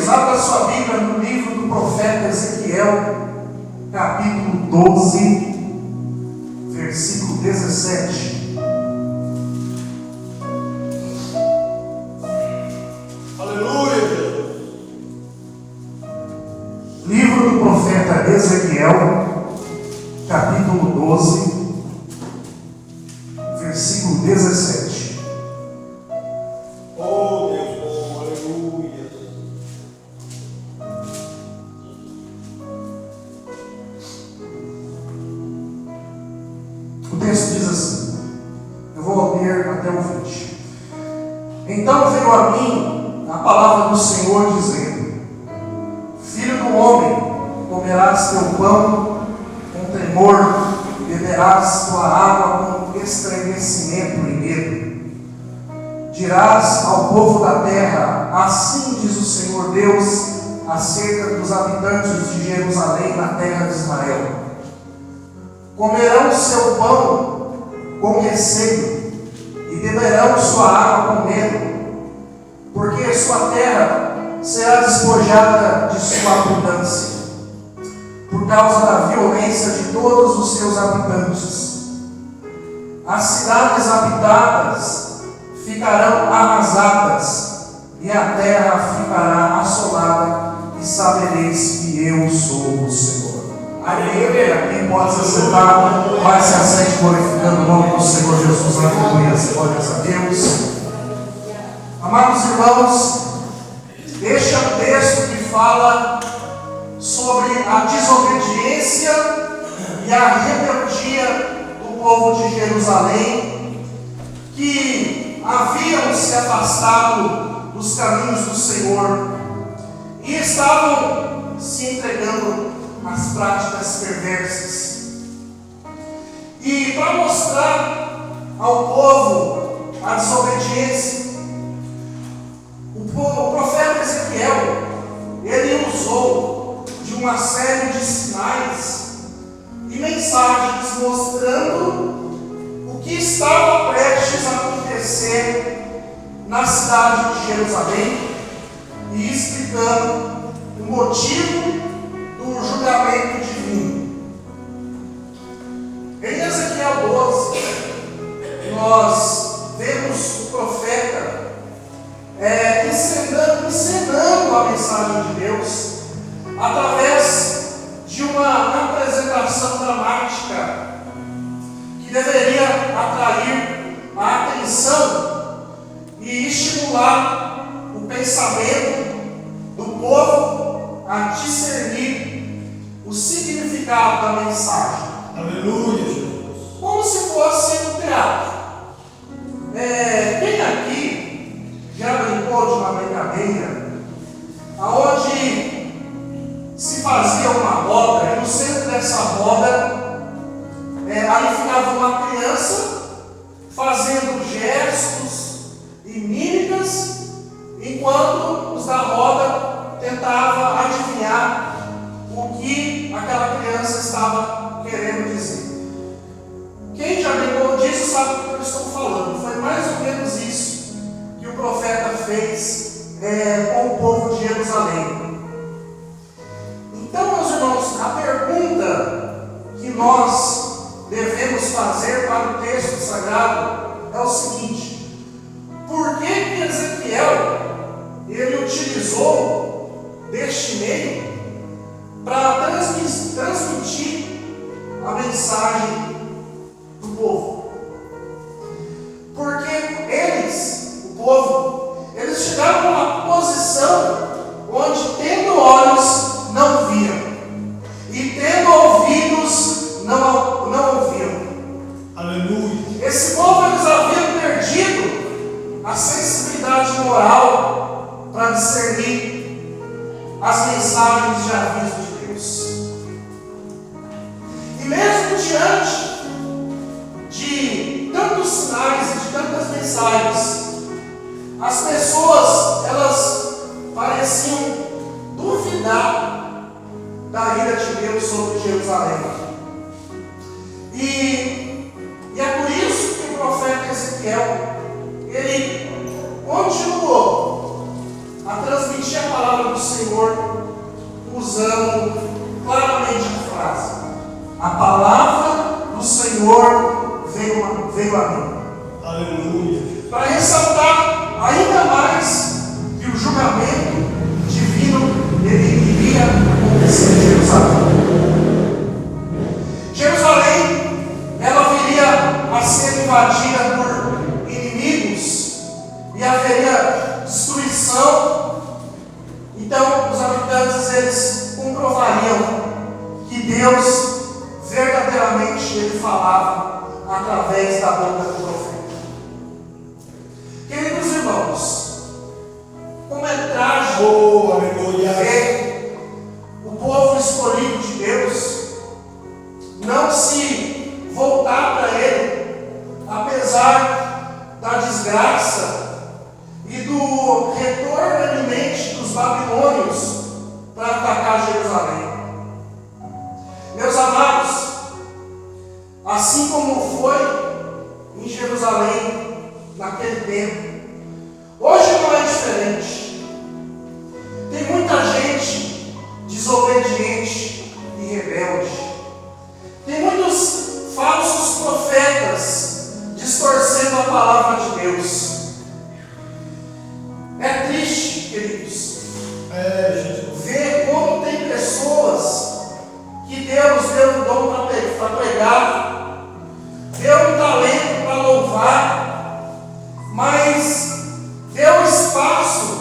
queridos, abra sua Bíblia no livro do profeta Ezequiel, capítulo 12, versículo 17. Aleluia, Jesus. Livro do profeta Ezequiel, capítulo 12, versículo 17. Oh, Deus bom, aleluia. O texto diz assim, eu vou ler até o 20. Então veio a mim a palavra do Senhor dizendo: Filho do homem, comerás teu pão com tremor, beberás tua água com estremecimento e medo. Dirás ao povo da terra: assim diz o Senhor Deus acerca dos habitantes de Jerusalém na terra de Israel: comerão seu pão com receio e beberão sua água com medo, porque sua terra será despojada de sua abundância, por causa da violência de todos os seus habitantes. As cidades habitadas ficarão arrasadas, e a terra ficará assolada, e sabereis que eu sou o Senhor. Aleluia. Quem pode se assentar, vai se assente glorificando o nome do Senhor Jesus. Aleluia. Glórias a Deus. Amados irmãos, este é um texto que fala sobre a desobediência e a rebeldia do povo de Jerusalém, que haviam se afastado dos caminhos do Senhor e estavam se entregando às práticas perversas. E para mostrar ao povo a desobediência, o profeta Ezequiel, ele usou de uma série de sinais e mensagens mostrando o que estava prestes a acontecer na cidade de Jerusalém e explicando o motivo do julgamento divino. Em Ezequiel 12, nós vemos o profeta encenando a mensagem de Deus através de uma apresentação dramática que deveria atrair a atenção e estimular o pensamento do povo a discernir o significado da mensagem. Aleluia, Jesus. Como se fosse um teatro. Quem aqui já brincou de uma brincadeira onde se fazia uma roda e no centro dessa roda aí ficava uma criança fazendo gestos e mímicas enquanto os da roda tentavam adivinhar o que aquela criança estava querendo dizer. Quem já brincou disso sabe do que eu estou falando. Foi mais ou menos isso que o profeta fez com o povo de Jerusalém. Então, meus irmãos, a pergunta que nós devemos fazer para o texto sagrado é o seguinte: por que Ezequiel ele utilizou deste meio para transmitir a mensagem do povo? Porque o povo, eles chegaram numa posição onde, tendo olhos, não viam, e tendo ouvidos, não ouviam. Aleluia. Esse povo, eles haviam perdido a sensibilidade moral para discernir as mensagens de aviso de Deus. E mesmo diante de tantos sinais e de tantas mensagens, as pessoas, elas pareciam duvidar da ira de Deus sobre Jerusalém. E é por isso que o profeta Ezequiel, ele continuou a transmitir transmitir a palavra do Senhor usando claramente a frase: a palavra do Senhor veio a mim. Aleluia. Para ressaltar ainda mais que o julgamento divino ele iria acontecer em Jerusalém. Jerusalém, ela viria a ser invadida por inimigos e haveria destruição. Então, os habitantes eles comprovariam que Deus verdadeiramente ele falava através da boca do profeta. Queridos irmãos, como é trágico ver o povo escolhido de Deus não se voltar para Ele, apesar da desgraça e do retorno iminente dos babilônios para atacar Jerusalém. Meus amados, assim como foi em Jerusalém naquele tempo, hoje não é diferente. Tem muita gente desobediente e rebelde. Tem muitos falsos profetas distorcendo a palavra de Deus. É triste, queridos, ver como tem pessoas que Deus deu um dom para pregar, deu um talento para louvar, mas deu espaço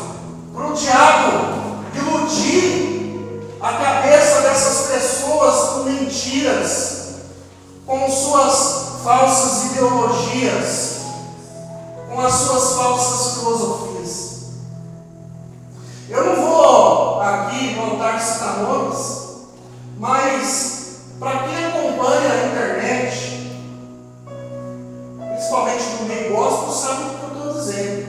para o diabo iludir a cabeça dessas pessoas com mentiras, com suas falsas ideologias, com as suas falsas filosofias. Eu não vou aqui voltar a citar nomes, mas para quem acompanha a internet, principalmente no meio gospel, sabe o que eu estou dizendo.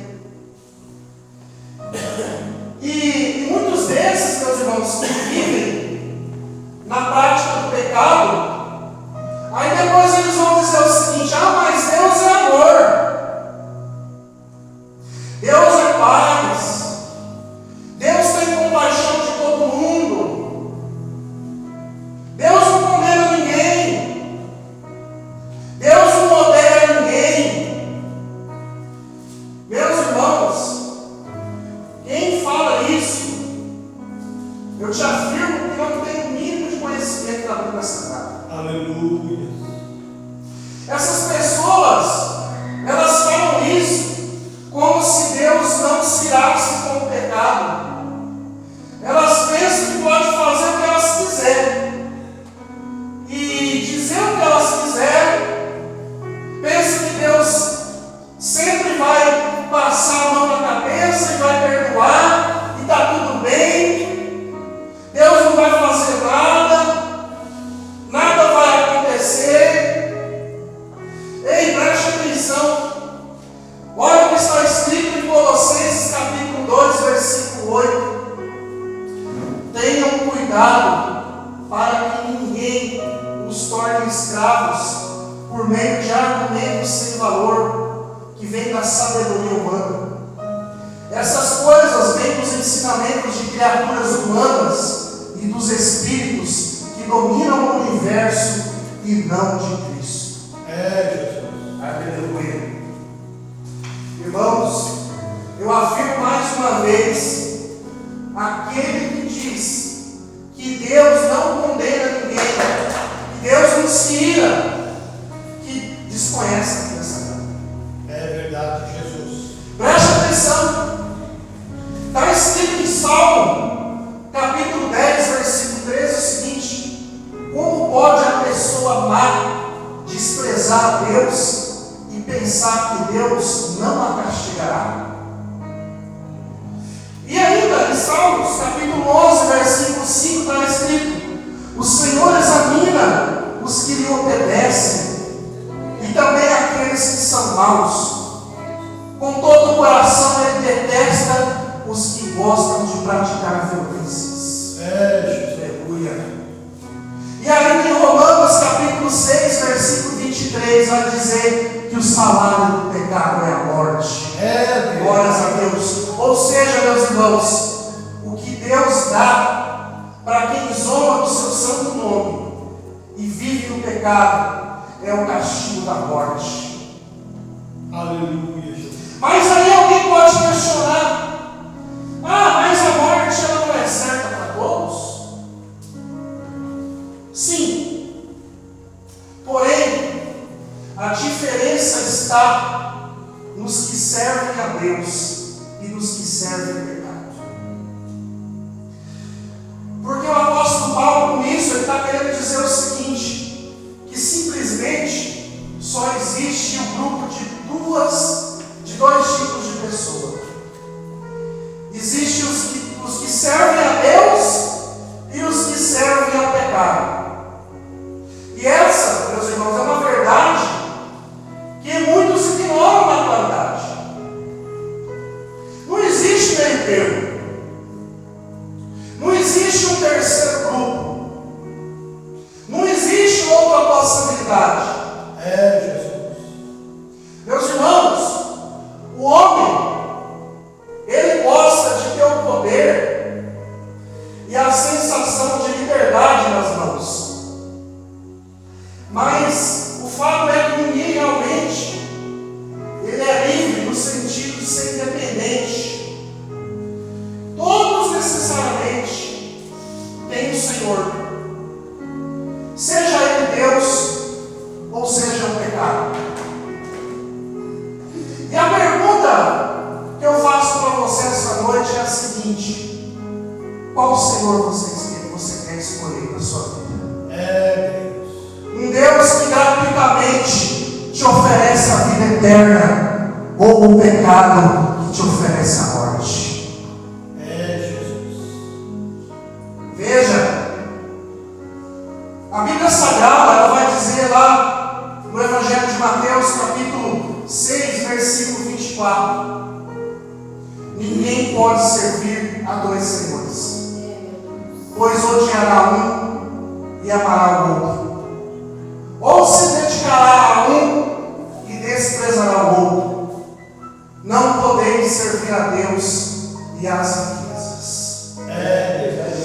E muitos desses, meus irmãos, que vivem na prática do pecado, aí depois eles vão dizer o seguinte: mas Deus é amor, Deus é paz, Deus tem compaixão de todo mundo, Deus não condena ninguém, Deus não odeia ninguém. Meus irmãos, quem fala isso, eu te afirmo que não tem o mínimo de conhecimento da Bíblia Sagrada. Aleluia. Essas pessoas, elas falam isso como se Deus não se irasse com o pecado. Elas pensam que pode fazer o que elas quiserem e dizer o que elas quiserem. Pensam que Deus sempre vai passar a mão na cabeça e vai perdoar e está tudo bem. Deus não vai fazer nada, nada vai acontecer. Ei, preste atenção. Olha o que está escrito em Colossenses capítulo 2, versículo 8. Tenham cuidado para que ninguém os torne escravos por meio de argumentos sem valor que vêm da sabedoria humana. Essas coisas vêm dos ensinamentos de criaturas humanas e dos espíritos que dominam o universo e não de Cristo. Jesus. Aleluia. Irmãos, eu afirmo mais uma vez: aquele que diz que Deus não condena ninguém, que Deus não se ira, que desconhece a Bíblia Sagrada. É verdade, Jesus. Preste atenção. Está escrito em Salmo, capítulo 10, versículo 13, o seguinte: como pode a pessoa má desprezar a Deus e pensar que Deus não a castigará? E ainda em Salmos, capítulo 11, versículo 5, está escrito: o Senhor examina os que lhe obedecem e também aqueles que são maus. Com todo o coração ele detesta os que gostam de praticar violências. Aleluia. E ainda em Romanos capítulo 6, versículo 23, vai dizer que o salário do pecado é a morte. Glórias a Deus. Ou seja, meus irmãos, pecado é o castigo da morte. Aleluia, Jesus. Mas aí alguém pode questionar: mas a morte ela não é certa para todos? Sim. Porém, a diferença está nos que servem a Deus e nos que servem ao pecado. Porque o apóstolo Paulo, com isso, ele está querendo dizer o seguinte: que simplesmente só existe um grupo de dois tipos de pessoas. Existem os que servem a Deus e os que servem ao pecado. E essa, meus irmãos, é uma verdade que muitos ignoram na atualidade. Não existe meio termo. Não existe um terceiro grupo. Não existe outra possibilidade. Jesus. Meus irmãos, o homem, ele gosta de ter o poder e a sensação de liberdade nas mãos. Mas o fato é que ninguém realmente ele é livre no sentido de ser independente. Todos necessariamente têm o Senhor, seja ele Deus ou seja o pecado. E a pergunta que eu faço para você essa noite é a seguinte: qual Senhor você quer escolher na sua vida? Um Deus que gratuitamente te oferece a vida eterna, ou um pecado que te oferece a morte? Jesus. Veja, a Bíblia Sagrada ela vai dizer lá no Evangelho de Mateus, capítulo 6, versículo 24: ninguém pode servir a dois senhores, pois odiará um e amará o outro, ou se dedicará a um e desprezará o outro. Não podeis servir a Deus e às riquezas.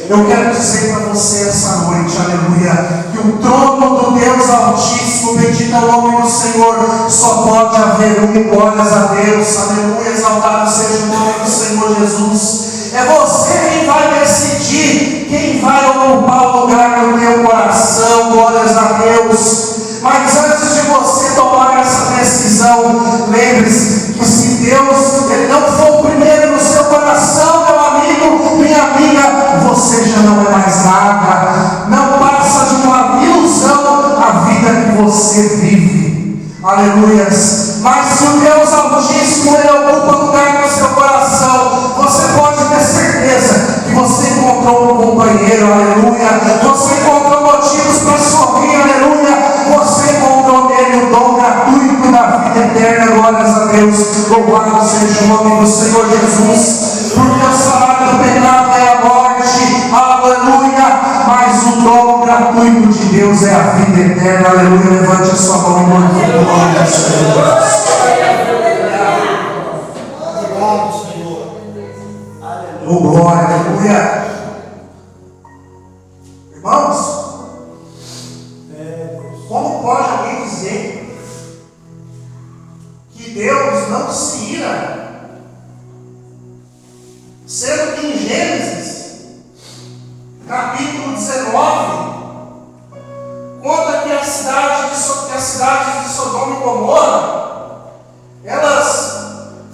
Eu quero dizer para você essa noite, aleluia, que o trono do Deus Altíssimo, bendito é o nome do Senhor, só pode haver um. Glórias a Deus, aleluia, exaltado seja o nome do Senhor Jesus. É você quem vai decidir quem vai ocupar o lugar no teu coração. Glórias a Deus. Mas antes de você tomar essa decisão, lembre-se que se Deus ele não for o primeiro no seu coração, meu amigo, minha amiga, você já não é mais nada. Não passa de uma ilusão a vida que você vive. Aleluias. Mas se o Deus Altíssimo ele ocupa lugar no seu coração, você pode ter certeza que você encontrou um companheiro. Aleluia. Você encontrou motivos para sorrir. Aleluia. Você encontrou nele o dom gratuito da vida eterna. Glórias a Deus. Louvado seja o nome do Senhor Jesus. Porque o salário do pecado é a morte. Aleluia. Mas o dom gratuito de Deus é a vida eterna. Aleluia. Levante a sua mão e glorifique o nome do Senhor. Obrigado, Senhor. Oh, glória. Aleluia. Irmãos, como pode alguém dizer que Deus não se ira, sendo que em Gênesis, capítulo 19, conta que as cidades de Sodoma e Gomorra, elas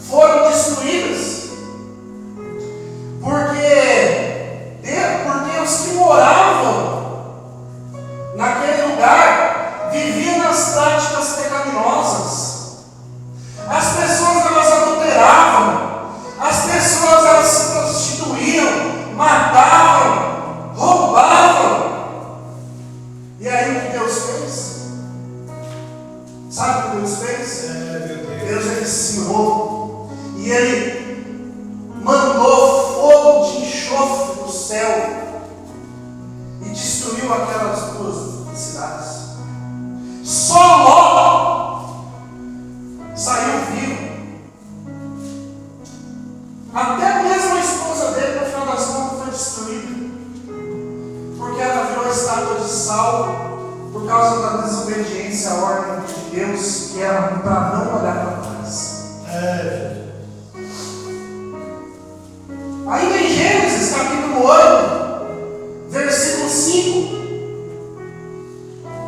foram destruídas, porque os que moravam naquele lugar viviam nas práticas pecaminosas. As pessoas elas adulteravam, as pessoas elas se prostituíam, matavam, roubavam. E aí o que Deus fez? Sabe o que Deus fez? Deus que era para não olhar para trás. Ainda em Gênesis capítulo 8, versículo 5,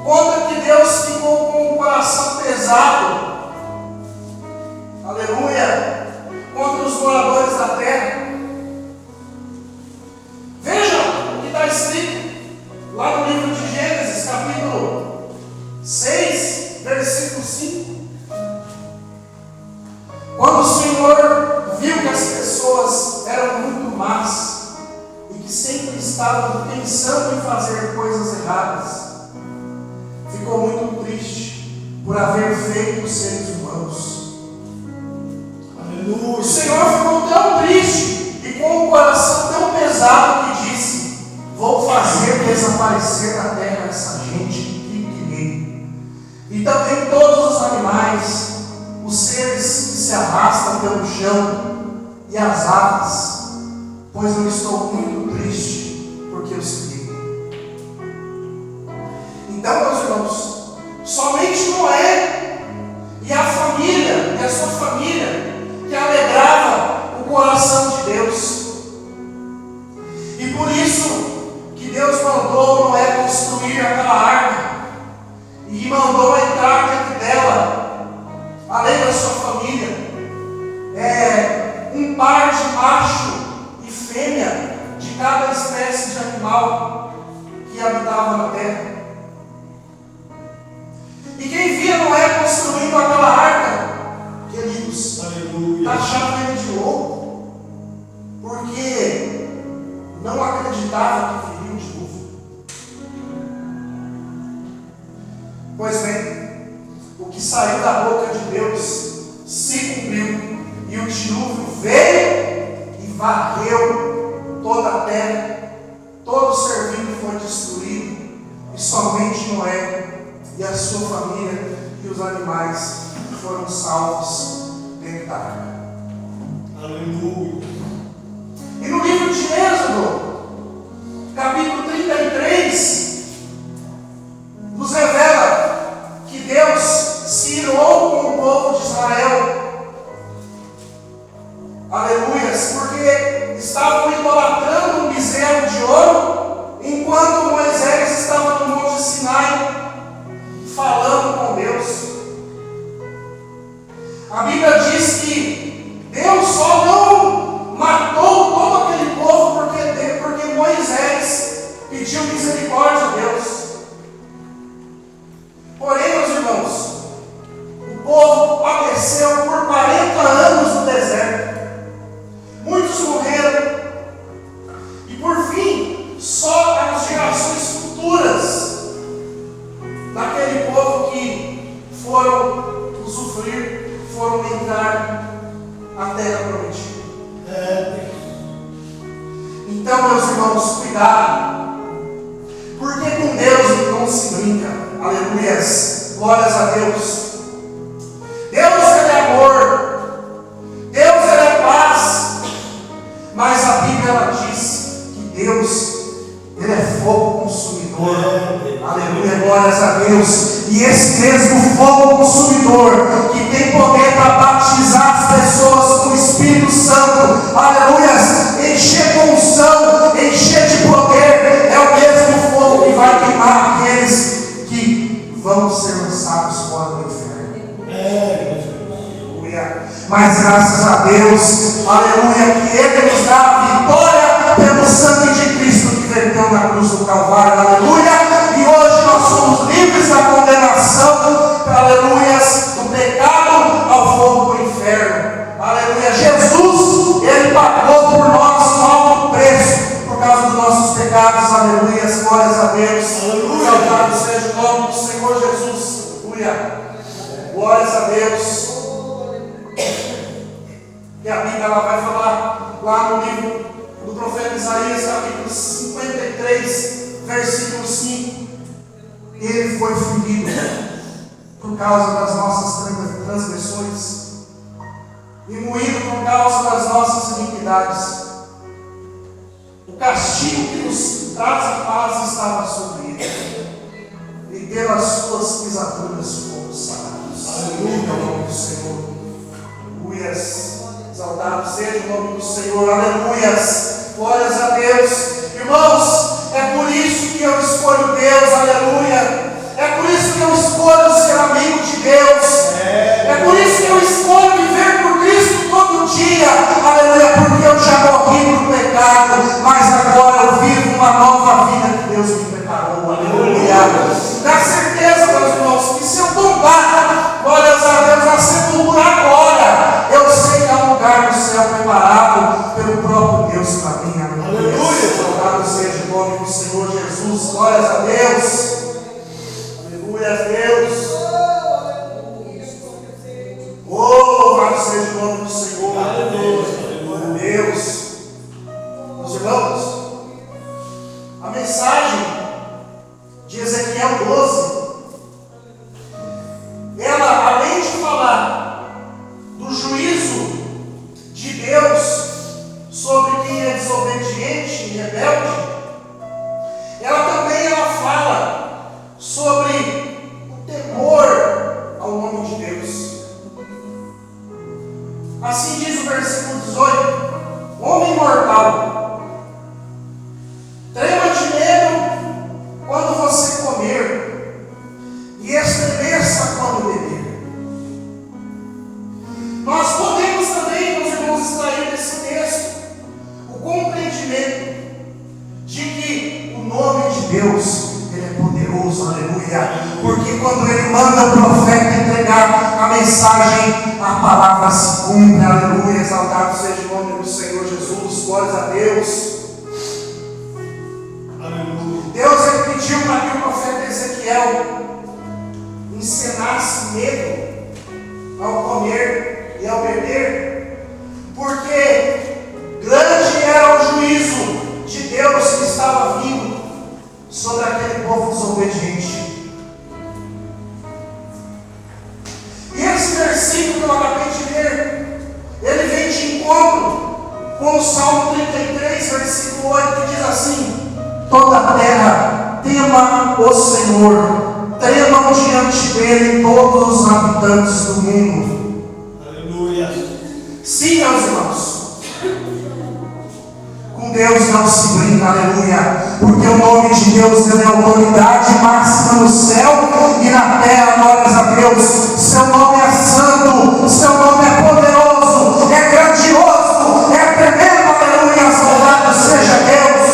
conta que Deus ficou com o coração pesado, aleluia, contra os moradores da terra. Veja o que está escrito lá no livro de Gênesis, capítulo 6, versículo 5. Quando o Senhor viu que as pessoas eram muito más e que sempre estavam pensando em fazer coisas erradas, ficou muito triste por haver feito os seres humanos. Aleluia. O Senhor ficou tão triste e com o coração tão pesado que disse: vou fazer desaparecer da terra essa gente que criei, e também todos os animais, os seres que se arrastam pelo chão e as aves, pois eu estou muito triste porque os criei. Então, meus irmãos, somente Noé e a família, e a sua família, que alegrava o coração de Deus. E por isso que Deus mandou Noé construir aquela arca e mandou entrar dentro dela, além da sua família, um par de macho e fêmea de cada espécie de animal que habitava na terra. E quem via Noé construindo aquela arca, queridos, taxava ele de louco, porque não acreditava que viria um dilúvio. Pois bem, o que saiu da boca de Deus se cumpriu, e o dilúvio veio e varreu toda a terra, todo ser vivo foi destruído, e somente Noé e a sua família e os animais foram salvos dentro da arca. Aleluia. E no livro de Êxodo, capítulo 33, nos revela que Deus se irou com o povo de Israel. Aleluias, porque estavam idolatrando um bezerro de ouro, enquanto Moisés estava no Monte Sinai falando com Deus. A Bíblia diz que Deus só não matou todo aquele povo porque Moisés pediu misericórdia a Deus. Porém, meus irmãos, o povo padeceu por 40 anos no deserto. Muitos morreram. E por fim, só as gerações futuras daquele povo que foram usufruir, foram entrar na terra prometida. Então, meus irmãos, cuidado, porque com Deus não se brinca. Aleluias, glórias a Deus. Deus é amor, Deus é paz, mas a Bíblia ela diz que Deus ele é fogo consumidor. Aleluia, glórias a Deus. E esse mesmo fogo consumidor que tem poder para batizar as pessoas com o Espírito Santo, aleluia, encher com unção, encher de poder, é o mesmo fogo que vai queimar aqueles que vão ser lançados fora do inferno. Aleluia. Mas graças a Deus, aleluia, que Ele nos dá a vitória pelo sangue de Cristo que verteu na cruz do Calvário. Aleluia. E hoje nós somos livres da condenação, aleluia, do pecado ao fogo do inferno. Aleluia. Jesus, Ele pagou por nós um alto preço por causa dos nossos pecados. Aleluia. Glórias a Deus. Aleluia. Louvado seja o nome do Senhor Jesus. Aleluia. Glórias a Deus. E a Bíblia ela vai falar lá no livro do profeta Isaías, capítulo 53, versículo 5. Ele foi ferido por causa das nossas transgressões e moído por causa das nossas iniquidades. O castigo que nos traz a paz estava sobre ele, e pelas suas pisaduras fomos sarados. Aleluia ao nome do Senhor. Aleluias. Exaltado seja o nome do Senhor. Aleluias. Glórias a Deus. Irmãos, é por isso que eu escolho Deus. Aleluia. É por isso que eu escolho ser amigo de Deus. É por isso que eu escolho viver por Cristo todo dia. Aleluia. Porque eu já morri no pecado, mas agora eu vivo uma nova vida que Deus me preparou. Aleluia. Dá certeza, meus irmãos, que se eu tombar, glórias a Deus, na sepultura agora, eu sei que há um lugar no céu preparado pelo próprio Deus para mim. Aleluia. Louvado seja o nome do Senhor Jesus. Glórias a Deus. Aleluia a Deus. Oh, louvado seja o nome do Senhor. Aleluia a Deus. Meus irmãos, a mensagem de Ezequiel 12, ela, além de falar do juízo de Deus sobre quem é desobediente e rebelde, ela fala sobre o temor ao nome de Deus. Assim diz o versículo 18: homem mortal, trema de medo quando você comer, e estremeça quando beber. Nós podemos também, meus irmãos, extrair desse texto o compreendimento de que o nome de Deus, Ele é poderoso, aleluia, porque quando Ele manda o profeta entregar a mensagem, a palavra se cumpre, aleluia. Exaltado seja o nome do Senhor Jesus. Glórias a Deus. Deus, Ele pediu para que o profeta Ezequiel ensinasse medo ao comer e ao beber, porque grande era o juízo de Deus que estava vindo sobre aquele povo desobediente. E esse versículo que eu acabei de ler, ele vem de encontro com o Salmo 33, versículo 8, que diz assim: toda a terra tema o Senhor, tremam diante dele todos os habitantes do mundo. Aleluia. Sim, meus irmãos, com Deus não se brinca, aleluia, porque o nome de Deus, Ele é autoridade máxima no céu e na terra. Glórias a Deus. Seu nome é santo, seu nome é poderoso, é grandioso, é tremendo, aleluia. Louvado seja Deus.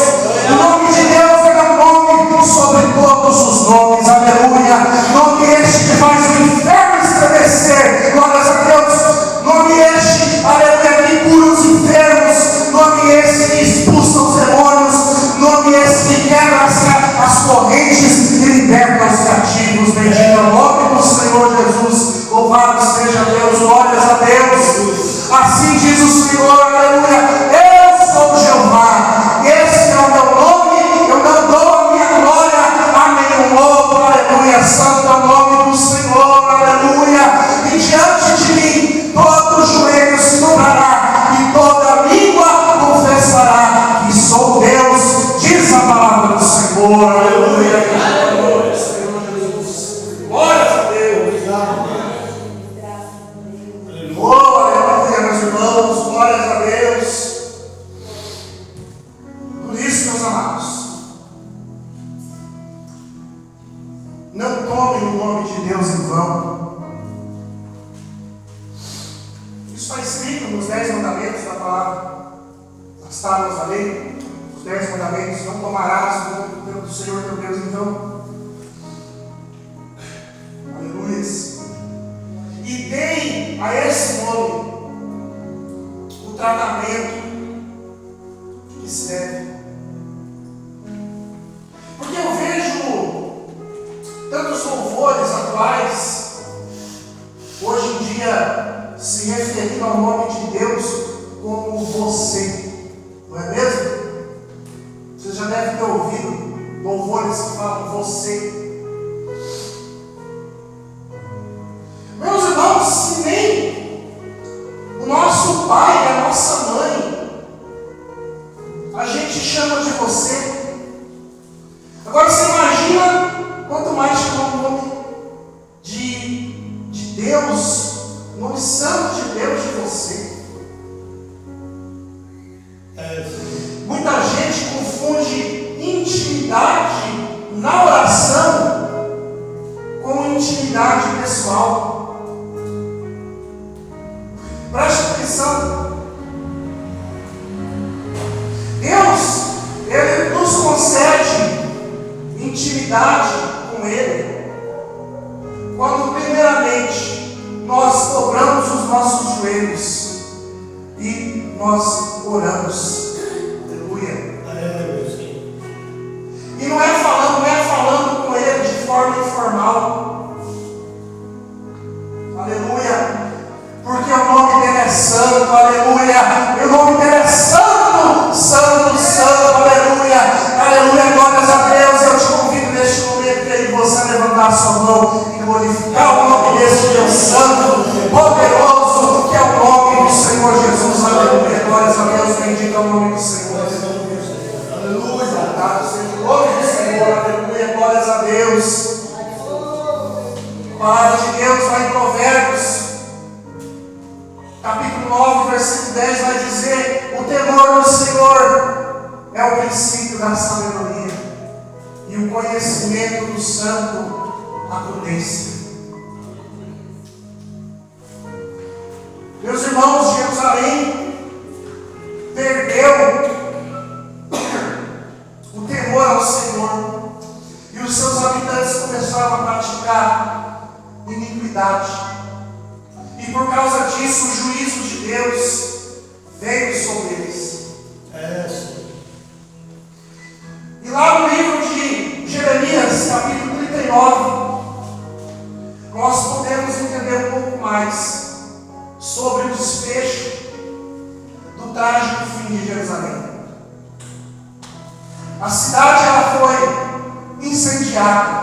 O nome de Deus é um nome sobre todos os nomes, aleluia. Nome este que faz o inferno estremecer, glórias a Deus. Nome este, aleluia, que cura os enfermos. Nome esse que expulsa os demônios. Nome esse que quebra as correntes e liberta os cativos. Bendito é o nome do Senhor Jesus. Louvado seja Deus, glórias a Deus. Assim diz o Senhor, aleluia: eu sou Jeová, esse é o meu nome, eu não dou a minha glória a nenhum outro, aleluia. Santo é o nome do Senhor, aleluia. E diante de mim todo joelho se dobrará e toda língua confessará que sou Deus, diz a palavra do Senhor, aleluia. Glória ao Senhor Jesus. Glória a Deus. Oh, aleluia, meus irmãos, glórias a Deus. Por isso, meus amados, não tomem o nome de Deus em vão. Isso está escrito nos 10 mandamentos da palavra, nas tábuas da lei. Os 10 mandamentos: não tomarás o nome do Senhor teu Deus em vão. Aleluia. E deem a esse nome o tratamento que se deve. Porque eu vejo tantos louvores atuais hoje em dia se referindo ao nome de Deus como você, não é mesmo? Você já deve ter ouvido louvores que falam você. Meus irmãos, se nem o nosso pai e a nossa mãe a gente chama de você, agora você imagina quanto mais chamar o nome de Deus. pensando. Deus, Ele nos concede intimidade com Ele quando primeiramente nós dobramos os nossos joelhos e nós oramos. Aleluia. E não é falando com Ele de forma informal. Aleluia. Porque o nome dele é santo. Aleluia. E o nome dele é santo, santo, santo. Aleluia. Aleluia. Glórias a Deus. Eu te convido neste momento que você levantar a sua mão e glorificar o nome desse Deus santo, poderoso, que é o nome do Senhor Jesus. Aleluia. Glórias a Deus. Bendito é o nome do Senhor. Aleluia. Louvado seja o nome do Senhor. Aleluia. Glórias a Deus. A palavra de Deus vai em Provérbios, capítulo 9, versículo 10, vai dizer: o temor do Senhor é o princípio da sabedoria, e o conhecimento do santo, a prudência. Meus irmãos, Jerusalém perdeu o temor ao Senhor, e os seus habitantes começaram a praticar iniquidade. E por causa disso, o juízo de Deus veio sobre eles. E lá no livro de Jeremias, capítulo 39, nós podemos entender um pouco mais sobre o desfecho do trágico fim de Jerusalém. A cidade ela foi incendiada.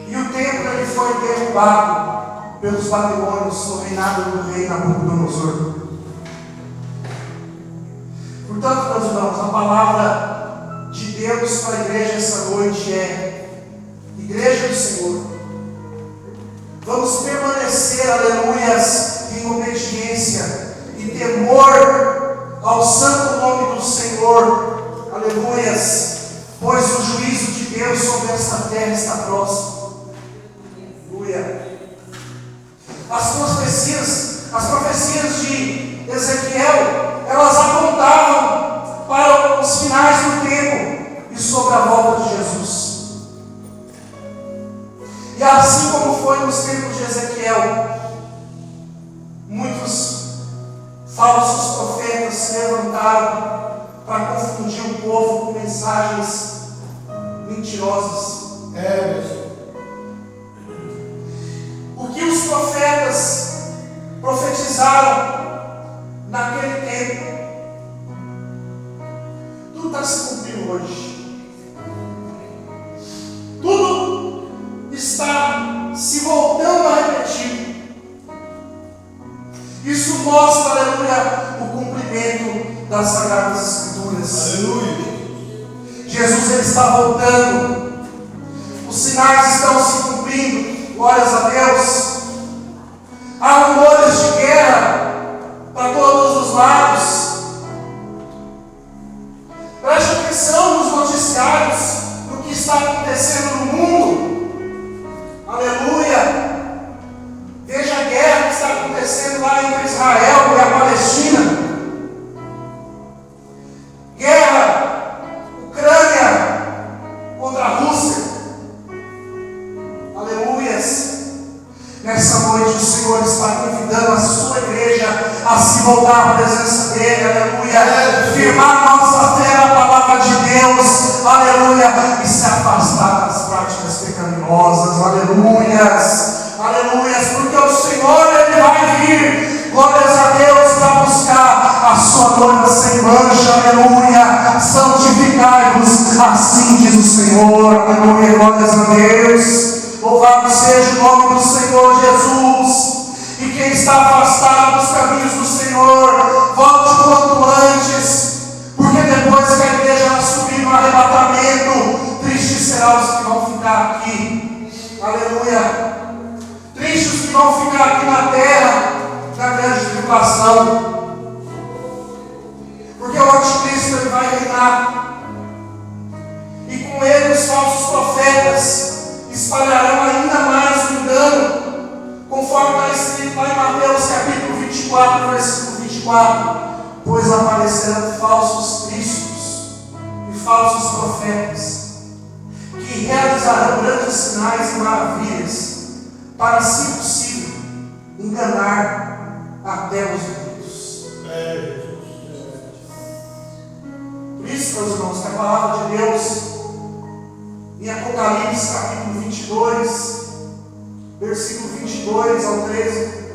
E o templo ele foi derrubado pelos babilônios sob o reinado do rei Nabucodonosor. Portanto, meus irmãos, a palavra de Deus para a igreja essa noite é: Igreja do Senhor, vamos permanecer, aleluias, em obediência e temor ao santo nome do Senhor, aleluias, pois o juízo de Deus sobre esta terra está próximo. Aleluia. As profecias de Ezequiel, elas apontavam para os finais do tempo e sobre a volta de Jesus. E assim como foi nos tempos de Ezequiel, muitos falsos profetas se levantaram para confundir o povo com mensagens mentirosas. O que os profetas profetizaram naquele tempo, tudo está se cumprindo hoje. Tudo está se voltando a repetir. Isso mostra, aleluia, o cumprimento das Sagradas Escrituras. Aleluia. Jesus ele está voltando. Os sinais estão se cumprindo. Glórias a Deus. Há rumores de guerra para todos os lados. Preste atenção nos noticiários do que está acontecendo no mundo. Aleluia. Veja a guerra que está acontecendo lá entre Israel e a Palestina. Guerra, Ucrânia contra a Rússia. Aleluias. Nessa noite o Senhor está convidando a sua igreja a se voltar à presença dEle. Aleluia. Firmar nossa fé na palavra de Deus. Aleluia. E se afastar das práticas pecaminosas. Aleluias. Aleluias. Porque o Senhor ele vai vir. Glórias a Deus, para buscar a sua noiva sem mancha. Aleluia. Santificai-vos, assim diz o Senhor. Aleluia. Glórias a Deus. Louvado seja o nome do Senhor Jesus. E quem está afastado dos caminhos do Senhor, volte o quanto antes, porque depois que a igreja subir no arrebatamento, tristes serão os que vão ficar aqui. Aleluia. Tristes os que vão ficar aqui na terra, na grande tribulação, porque o anticristo ele vai reinar, e com ele os falsos profetas espalharão ainda mais o engano, conforme está escrito lá em Mateus capítulo 24. 24, versículo 24: pois aparecerão falsos cristos e falsos profetas, que realizarão grandes sinais e maravilhas, para, se possível, enganar até os muitos. Por isso, meus irmãos, que a palavra de Deus, em Apocalipse capítulo 22, versículo 22 ao 13,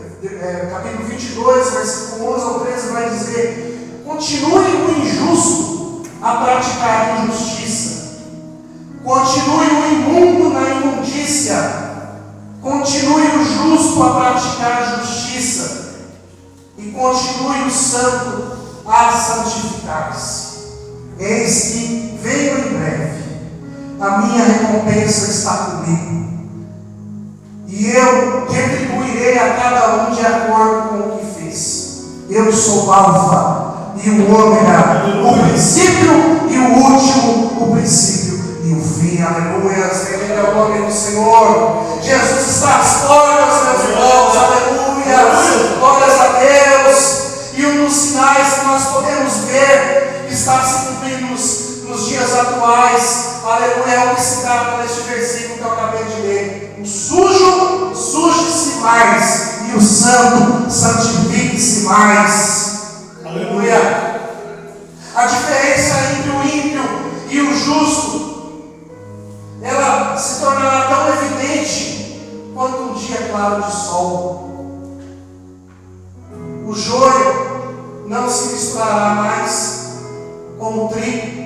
capítulo 22, versículo 11 ao 13, vai dizer: continue o injusto a praticar injustiça, continue o imundo na imundícia, continue o justo a praticar justiça, e continue o santo a santificar-se. Eis que venho em breve, a minha recompensa está comigo, e eu retribuirei a cada um de acordo com o que fez. Eu sou o Alfa e o Ômega, o princípio e o último, o princípio e o fim. Aleluia. Bendito é o nome do Senhor. Jesus está às portas, meus irmãos. Aleluia. Glórias a Deus. E um dos sinais que nós podemos ver que está se cumprindo nos dias atuais, aleluia, é o que se trata neste versículo que eu acabei de ler: o sujo, suje-se mais, e o santo, santifique-se mais. Aleluia. A diferença entre o ímpio e o justo, ela se tornará tão evidente quanto um dia claro de sol. O joio não se misturará mais com o trigo,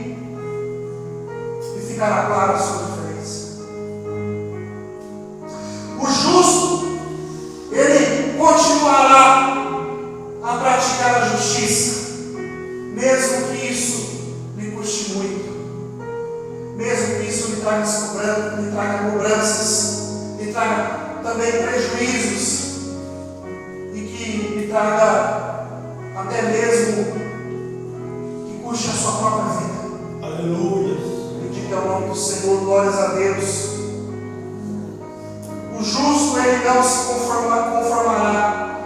e ficará clara a sua diferença. O justo, ele continuará a praticar a justiça, mesmo que isso lhe custe muito, mesmo que isso lhe traga cobranças, lhe traga também prejuízos, e que lhe traga até mesmo que custe a sua própria vida. Aleluia. Bendito é o nome do Senhor, glórias a Deus. O justo, ele não se conformará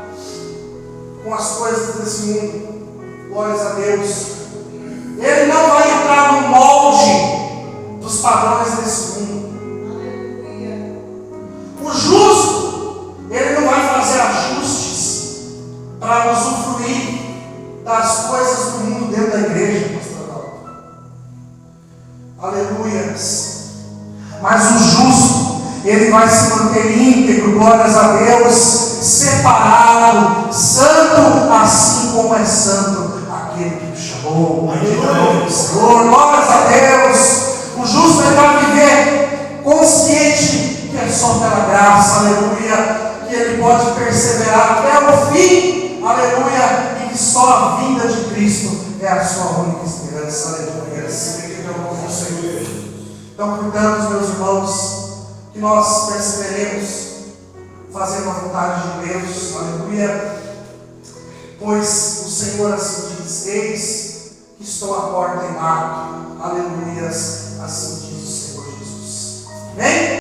com as coisas desse mundo, glórias a Deus. Ele não vai entrar no molde dos padrões desse mundo. Aleluia. O justo, ele não vai fazer ajustes para usufruir das coisas do mundo dentro da igreja, pastor Aldo. Aleluias. Mas o justo, ele vai se manter íntegro, glórias a Deus, separado, santo, assim como é santo aquele que o chamou. Bendito é o nome do Senhor, glórias a Deus. O justo, ele vai viver consciente que é só pela graça, aleluia, que ele pode perseverar até o fim, aleluia, e que só a vinda de Cristo é a sua única esperança, aleluia. Bendito é o nome do Senhor. Então, portanto, meus irmãos, que nós perseveremos fazendo a vontade de Deus, aleluia, pois o Senhor assim diz: eis que estou à porta e bato, aleluias, assim